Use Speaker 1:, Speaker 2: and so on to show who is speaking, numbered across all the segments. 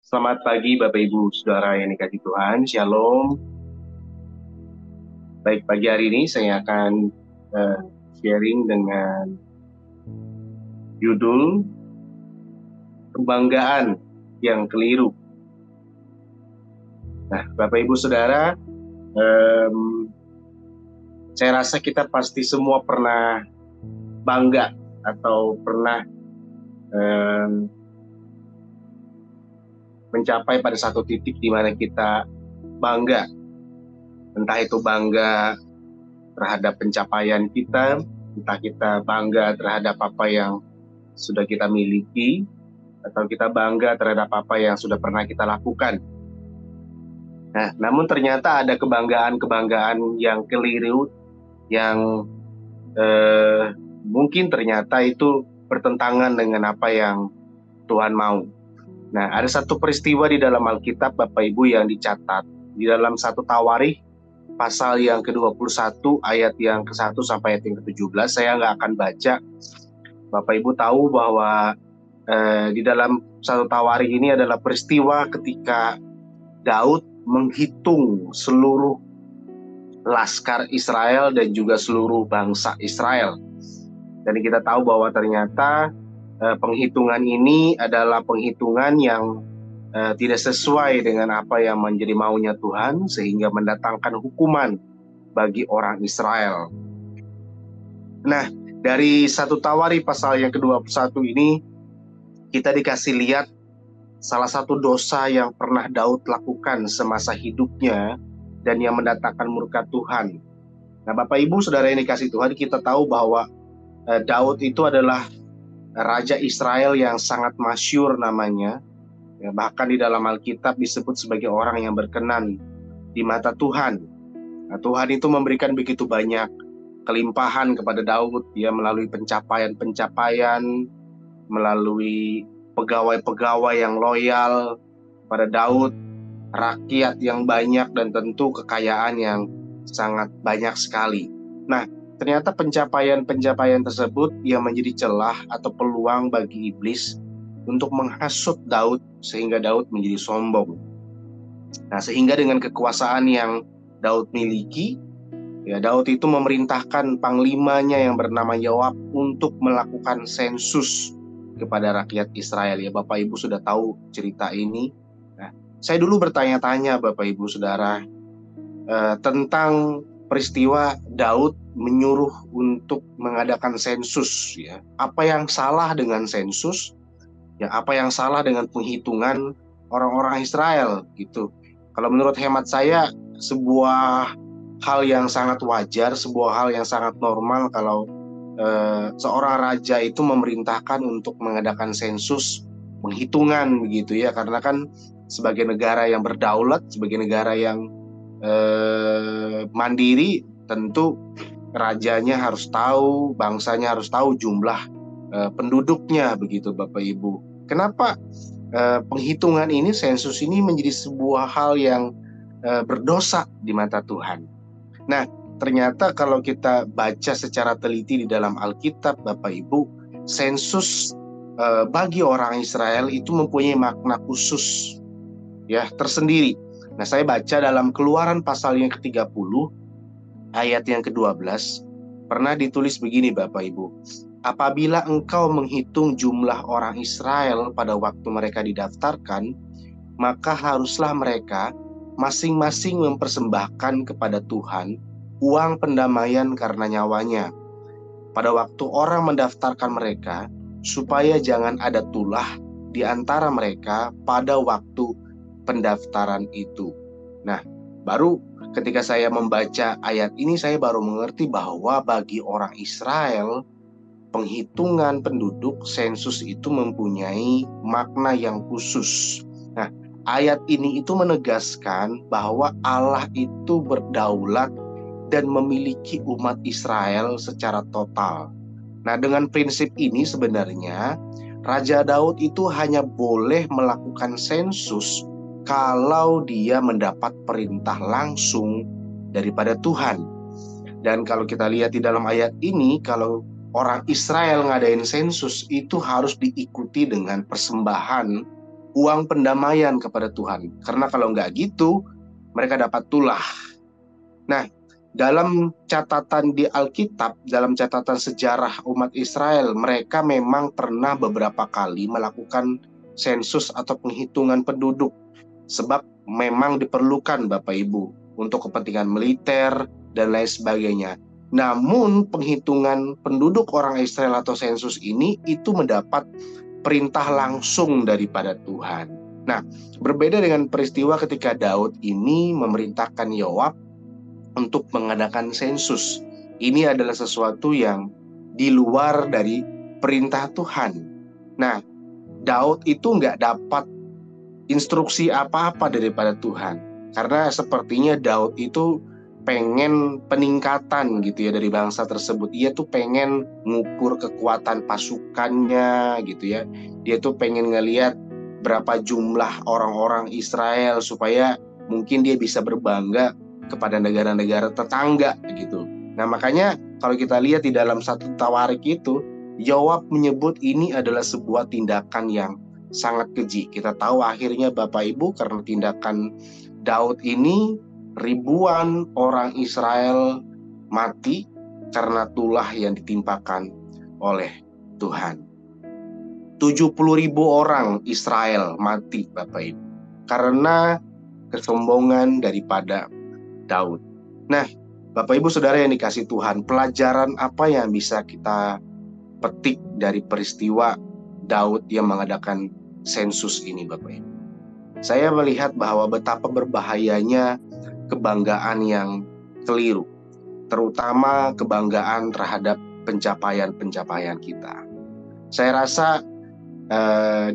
Speaker 1: Selamat pagi Bapak Ibu Saudara yang dikasihi Tuhan, Shalom. Baik, pagi hari ini saya akan sharing dengan judul Kebanggaan yang Keliru. Nah, Bapak Ibu Saudara, saya rasa kita pasti semua pernah bangga atau pernah mencapai pada satu titik di mana kita bangga. Entah itu bangga terhadap pencapaian kita, entah kita bangga terhadap apa yang sudah kita miliki, atau kita bangga terhadap apa yang sudah pernah kita lakukan. Nah, namun ternyata ada kebanggaan-kebanggaan yang keliru, yang mungkin ternyata itu bertentangan dengan apa yang Tuhan mau. Nah, ada satu peristiwa di dalam Alkitab, Bapak Ibu, yang dicatat di dalam 1 Tawarikh pasal yang ke-21 ayat yang ke-1 sampai ayat yang ke-17. Saya nggak akan baca. Bapak Ibu tahu bahwa di dalam 1 Tawarikh ini adalah peristiwa ketika Daud menghitung seluruh laskar Israel dan juga seluruh bangsa Israel. Dan kita tahu bahwa ternyata penghitungan ini adalah penghitungan yang tidak sesuai dengan apa yang menjadi maunya Tuhan, sehingga mendatangkan hukuman bagi orang Israel. Nah, dari 1 Tawarikh pasal yang ke-21 ini kita dikasih lihat salah satu dosa yang pernah Daud lakukan semasa hidupnya dan yang mendatangkan murka Tuhan. Nah, Bapak Ibu Saudara yang dikasih Tuhan, kita tahu bahwa Daud itu adalah Raja Israel yang sangat masyhur namanya. Ya, bahkan di dalam Alkitab disebut sebagai orang yang berkenan di mata Tuhan. Nah, Tuhan itu memberikan begitu banyak kelimpahan kepada Daud, ya, melalui pencapaian-pencapaian, melalui pegawai-pegawai yang loyal pada Daud, rakyat yang banyak, dan tentu kekayaan yang sangat banyak sekali. Nah, ternyata pencapaian-pencapaian tersebut yang menjadi celah atau peluang bagi iblis untuk menghasut Daud sehingga Daud menjadi sombong. Nah, sehingga dengan kekuasaan yang Daud miliki, ya, Daud itu memerintahkan panglimanya yang bernama Yoab untuk melakukan sensus kepada rakyat Israel. Ya, Bapak Ibu sudah tahu cerita ini. Nah, saya dulu bertanya-tanya Bapak Ibu Saudara tentang peristiwa Daud menyuruh untuk mengadakan sensus. Ya, apa yang salah dengan sensus? Ya, apa yang salah dengan penghitungan orang-orang Israel gitu? Kalau menurut hemat saya, sebuah hal yang sangat wajar, sebuah hal yang sangat normal kalau seorang raja itu memerintahkan untuk mengadakan sensus, penghitungan begitu ya, karena kan sebagai negara yang berdaulat, sebagai negara yang mandiri, tentu rajanya harus tahu, bangsanya harus tahu jumlah penduduknya begitu Bapak Ibu. Kenapa penghitungan ini, sensus ini menjadi sebuah hal yang berdosa di mata Tuhan? Nah, ternyata kalau kita baca secara teliti di dalam Alkitab Bapak Ibu, sensus bagi orang Israel itu mempunyai makna khusus, ya, tersendiri. Nah, saya baca dalam Keluaran pasal yang ke-30 ayat yang ke-12, pernah ditulis begini Bapak Ibu. Apabila engkau menghitung jumlah orang Israel pada waktu mereka didaftarkan, maka haruslah mereka masing-masing mempersembahkan kepada Tuhan uang pendamaian karena nyawanya pada waktu orang mendaftarkan mereka, supaya jangan ada tulah di antara mereka pada waktu pendaftaran itu. Nah, baru ketika saya membaca ayat ini, saya baru mengerti bahwa bagi orang Israel, penghitungan penduduk sensus itu mempunyai makna yang khusus. Nah, ayat ini itu menegaskan bahwa Allah itu berdaulat dan memiliki umat Israel secara total. Nah, dengan prinsip ini sebenarnya Raja Daud itu hanya boleh melakukan sensus kalau dia mendapat perintah langsung daripada Tuhan. Dan kalau kita lihat di dalam ayat ini, kalau orang Israel ngadain sensus itu harus diikuti dengan persembahan uang pendamaian kepada Tuhan. Karena kalau nggak gitu, mereka dapat tulah. Nah, dalam catatan di Alkitab, dalam catatan sejarah umat Israel, mereka memang pernah beberapa kali melakukan sensus atau penghitungan penduduk. Sebab memang diperlukan Bapak Ibu untuk kepentingan militer dan lain sebagainya. Namun penghitungan penduduk orang Israel atau sensus ini itu mendapat perintah langsung daripada Tuhan. Nah, berbeda dengan peristiwa ketika Daud ini memerintahkan Yoab untuk mengadakan sensus. Ini adalah sesuatu yang di luar dari perintah Tuhan. Nah, Daud itu nggak dapat instruksi apa-apa daripada Tuhan. Karena sepertinya Daud itu pengen peningkatan gitu ya dari bangsa tersebut. Dia tuh pengen ngukur kekuatan pasukannya gitu ya. Dia tuh pengen ngelihat berapa jumlah orang-orang Israel supaya mungkin dia bisa berbangga kepada negara-negara tetangga gitu. Nah, makanya kalau kita lihat di dalam satu Tawarik itu, Yoab menyebut ini adalah sebuah tindakan yang sangat keji. Kita tahu akhirnya Bapak Ibu, karena tindakan Daud ini ribuan orang Israel mati karena tulah yang ditimpakan oleh Tuhan. 70.000 orang Israel mati Bapak Ibu karena kesombongan daripada Daud. Nah, Bapak Ibu Saudara yang dikasih Tuhan, pelajaran apa yang bisa kita petik dari peristiwa Daud yang mengadakan sensus ini Bapak Ibu? Saya melihat bahwa betapa berbahayanya kebanggaan yang keliru, terutama kebanggaan terhadap pencapaian-pencapaian kita. Saya rasa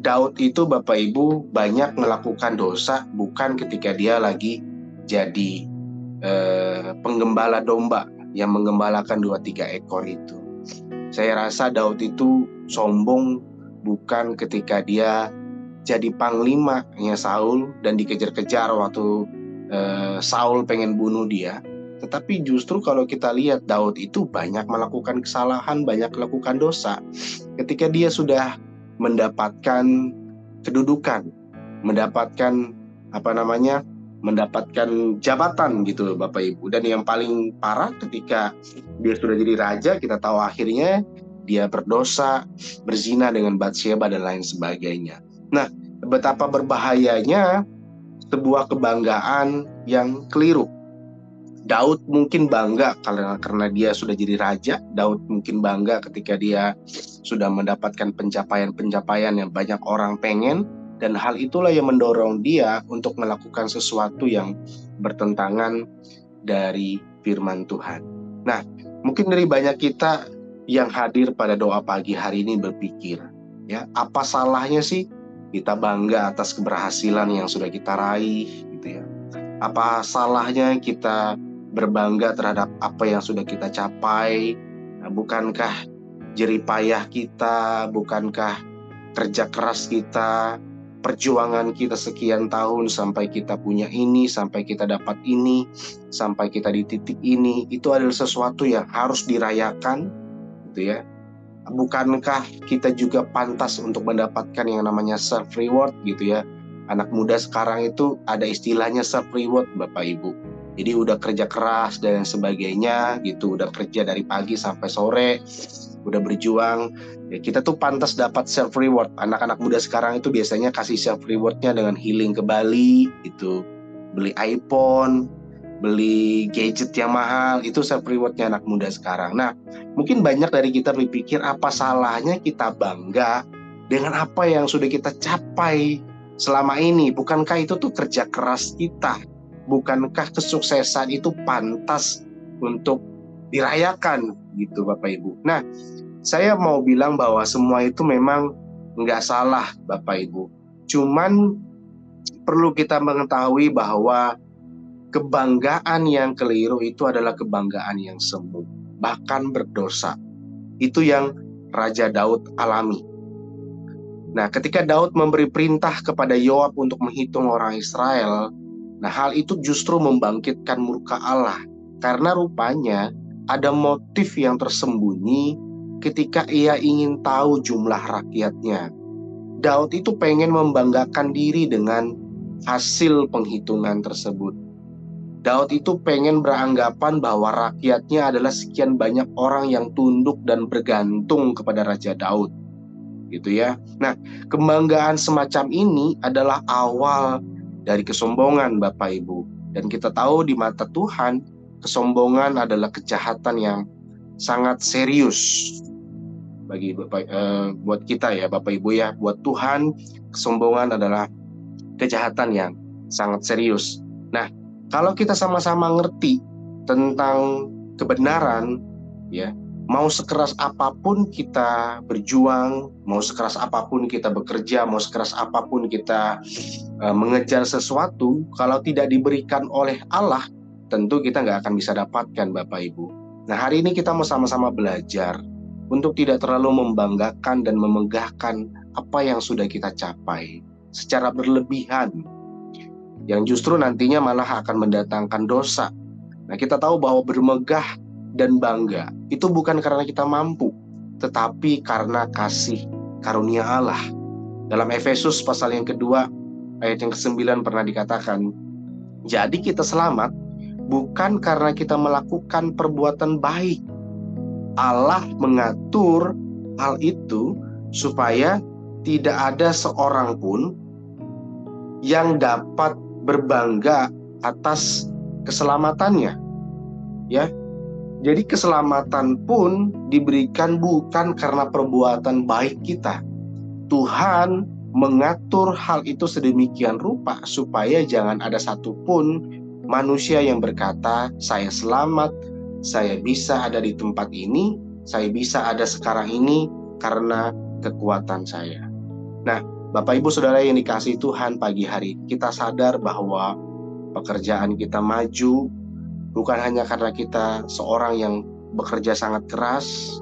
Speaker 1: Daud itu Bapak Ibu banyak melakukan dosa bukan ketika dia lagi jadi penggembala domba yang menggembalakan 2-3 ekor itu. Saya rasa Daud itu sombong bukan ketika dia jadi panglimanya Saul dan dikejar-kejar waktu Saul pengen bunuh dia. Tetapi justru kalau kita lihat Daud itu banyak melakukan kesalahan, banyak melakukan dosa ketika dia sudah mendapatkan kedudukan, mendapatkan mendapatkan jabatan gitu Bapak Ibu. Dan yang paling parah ketika dia sudah jadi raja, kita tahu akhirnya dia berdosa, berzina dengan Batsyeba dan lain sebagainya. Nah, betapa berbahayanya sebuah kebanggaan yang keliru. Daud mungkin bangga karena dia sudah jadi raja. Daud mungkin bangga ketika dia sudah mendapatkan pencapaian-pencapaian yang banyak orang pengen. Dan hal itulah yang mendorong dia untuk melakukan sesuatu yang bertentangan dari firman Tuhan. Nah, mungkin dari banyak kita yang hadir pada doa pagi hari ini berpikir, ya, apa salahnya sih kita bangga atas keberhasilan yang sudah kita raih, gitu ya? Apa salahnya kita berbangga terhadap apa yang sudah kita capai? Nah, bukankah jerih payah kita, bukankah kerja keras kita, perjuangan kita sekian tahun sampai kita punya ini, sampai kita dapat ini, sampai kita di titik ini, itu adalah sesuatu yang harus dirayakan, gitu ya. Bukankah kita juga pantas untuk mendapatkan yang namanya self reward, gitu ya? Anak muda sekarang itu ada istilahnya self reward Bapak Ibu. Jadi udah kerja keras dan sebagainya gitu, udah kerja dari pagi sampai sore, udah berjuang, ya kita tuh pantas dapat self reward. Anak-anak muda sekarang itu biasanya kasih self rewardnya dengan healing ke Bali gitu, beli iPhone, beli gadget yang mahal, itu self rewardnya anak muda sekarang. Nah, mungkin banyak dari kita berpikir apa salahnya kita bangga dengan apa yang sudah kita capai selama ini? Bukankah itu tuh kerja keras kita? Bukankah kesuksesan itu pantas untuk dirayakan gitu Bapak Ibu? Nah, saya mau bilang bahwa semua itu memang nggak salah Bapak Ibu. Cuman perlu kita mengetahui bahwa kebanggaan yang keliru itu adalah kebanggaan yang semu, bahkan berdosa. Itu yang Raja Daud alami. Nah, ketika Daud memberi perintah kepada Yoab untuk menghitung orang Israel, nah hal itu justru membangkitkan murka Allah. Karena rupanya ada motif yang tersembunyi ketika ia ingin tahu jumlah rakyatnya. Daud itu pengen membanggakan diri dengan hasil penghitungan tersebut. Daud itu pengen beranggapan bahwa rakyatnya adalah sekian banyak orang yang tunduk dan bergantung kepada Raja Daud, gitu ya. Nah, kebanggaan semacam ini adalah awal dari kesombongan, Bapak Ibu. Dan kita tahu di mata Tuhan, kesombongan adalah kejahatan yang sangat serius bagi buat kita ya, Bapak Ibu ya. Buat Tuhan, kesombongan adalah kejahatan yang sangat serius. Nah, kalau kita sama-sama ngerti tentang kebenaran, ya, mau sekeras apapun kita berjuang, mau sekeras apapun kita bekerja, mau sekeras apapun kita mengejar sesuatu, kalau tidak diberikan oleh Allah, tentu kita nggak akan bisa dapatkan, Bapak Ibu. Nah, hari ini kita mau sama-sama belajar untuk tidak terlalu membanggakan dan memegahkan apa yang sudah kita capai secara berlebihan, yang justru nantinya malah akan mendatangkan dosa. Nah, kita tahu bahwa bermegah dan bangga itu bukan karena kita mampu, tetapi karena kasih karunia Allah. Dalam Efesus pasal yang kedua, ayat yang ke-9 pernah dikatakan, jadi kita selamat bukan karena kita melakukan perbuatan baik. Allah mengatur hal itu supaya tidak ada seorang pun yang dapat berbangga atas keselamatannya, ya. Jadi keselamatan pun diberikan bukan karena perbuatan baik kita. Tuhan mengatur hal itu sedemikian rupa supaya jangan ada satupun manusia yang berkata, saya selamat, saya bisa ada di tempat ini, saya bisa ada sekarang ini karena kekuatan saya. Nah, Bapak Ibu Saudara yang dikasihi Tuhan, pagi hari kita sadar bahwa pekerjaan kita maju bukan hanya karena kita seorang yang bekerja sangat keras,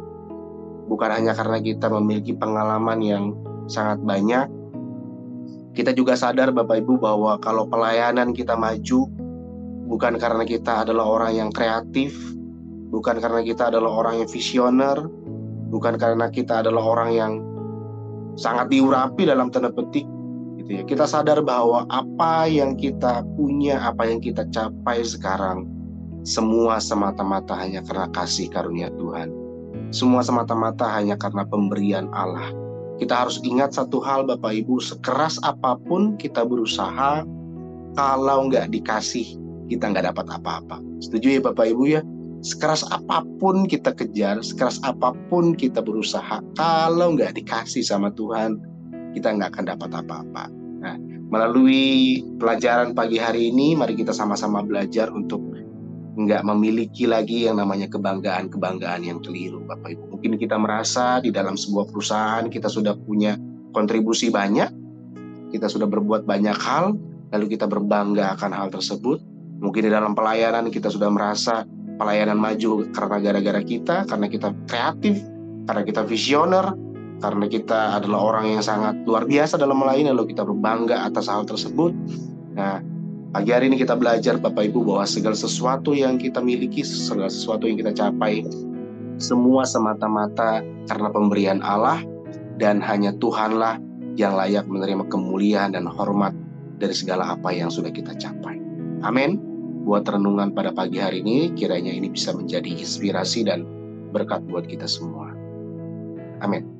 Speaker 1: bukan hanya karena kita memiliki pengalaman yang sangat banyak. Kita juga sadar Bapak Ibu bahwa kalau pelayanan kita maju bukan karena kita adalah orang yang kreatif, bukan karena kita adalah orang yang visioner, bukan karena kita adalah orang yang sangat diurapi dalam tanda petik, gitu ya. Kita sadar bahwa apa yang kita punya, apa yang kita capai sekarang, semua semata-mata hanya karena kasih karunia Tuhan. Semua semata-mata hanya karena pemberian Allah. Kita harus ingat satu hal Bapak Ibu, sekeras apapun kita berusaha, kalau nggak dikasih, kita nggak dapat apa-apa. Setuju ya Bapak Ibu ya? Sekeras apapun kita kejar, sekeras apapun kita berusaha, kalau nggak dikasih sama Tuhan, kita nggak akan dapat apa-apa. Nah, melalui pelajaran pagi hari ini, mari kita sama-sama belajar untuk nggak memiliki lagi yang namanya kebanggaan-kebanggaan yang keliru, Bapak Ibu. Mungkin kita merasa di dalam sebuah perusahaan kita sudah punya kontribusi banyak, kita sudah berbuat banyak hal, lalu kita berbangga akan hal tersebut. Mungkin di dalam pelayanan kita sudah merasa pelayanan maju karena gara-gara kita, karena kita kreatif, karena kita visioner, karena kita adalah orang yang sangat luar biasa dalam melayani, lalu kita berbangga atas hal tersebut. Nah, pagi hari ini kita belajar Bapak Ibu bahwa segala sesuatu yang kita miliki, segala sesuatu yang kita capai, semua semata-mata karena pemberian Allah, dan hanya Tuhanlah yang layak menerima kemuliaan dan hormat dari segala apa yang sudah kita capai. Amin. Buat renungan pada pagi hari ini, kiranya ini bisa menjadi inspirasi dan berkat buat kita semua. Amin.